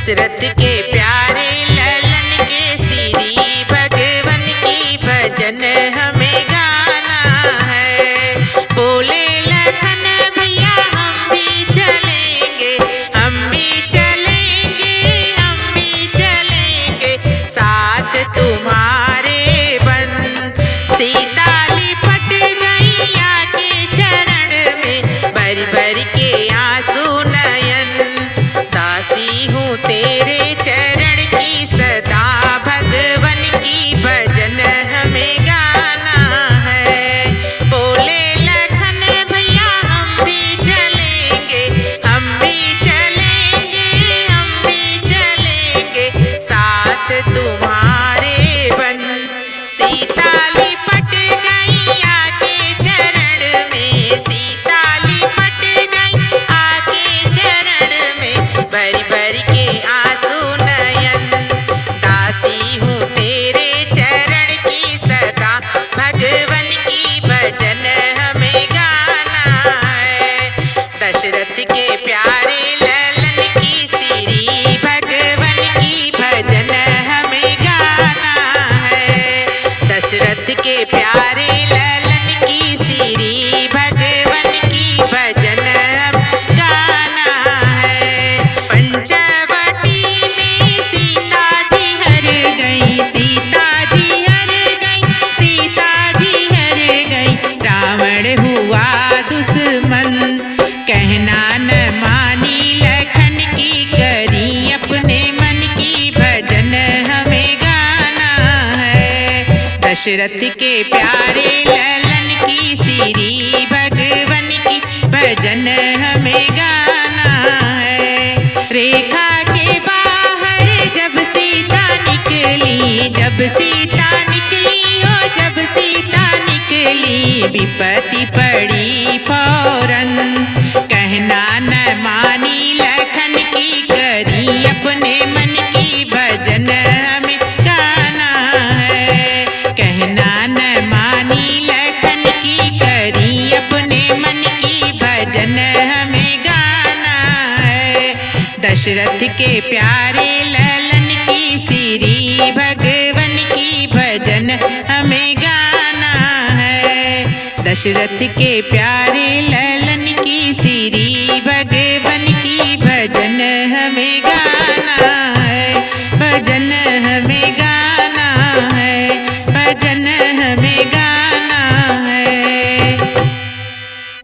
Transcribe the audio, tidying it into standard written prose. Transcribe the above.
दशरथ के प्यारे ललन के श्री भगवन की भजन हमें गाना है। बोले लखन भैया हम भी चलेंगे, हम भी चलेंगे, हम भी चलेंगे साथ तुम्हारे बन। सीता लिपट गई आके चरण में, भर भर के आंसू नयन। दासी हूँ तेरे चरण की सदा, भगवन की भजन हमें गाना है। बोले लखन भैया हम भी चलेंगे, हम भी चलेंगे, हम भी चलेंगे साथ तुम्हारे बन। सीता लिपट गई आके चरण में, सीता लिपट गई आके चरण में, भरी भरी के आंसू नयन। दासी हूँ तेरे चरण की सदा, भगवन की भजन हमें गाना है। दशरथ के प्यारे ललन की श्री भगवन की भजन हमें गाना है। दशरथ के प्यारे ललन की श्री भगवन की भजन हम गाना है। पंचवटी में सीता जी हर गई, सीता जी हर गई, सीता जी हर गई। रावण हुआ दुश्मन, कहना न मानी लखन की, करी अपने मन की भजन हमें गाना है। दशरथ के प्यारे ललन की श्री भगवन की भजन हमें गाना है। रेखा के बाहर जब सीता निकली, जब सीता निकली हो, जब सीता निकली, विपत्ति पड़ी फौरन। कहना न मानी लखन की, करी अपने मन की भजन हमें गाना है। कहना न मानी लखन की, करी अपने मन की भजन हमें गाना है। दशरथ के प्यारे ललन की श्री भगवन की भजन हमें गाना है। दशरथ के प्यारे ललन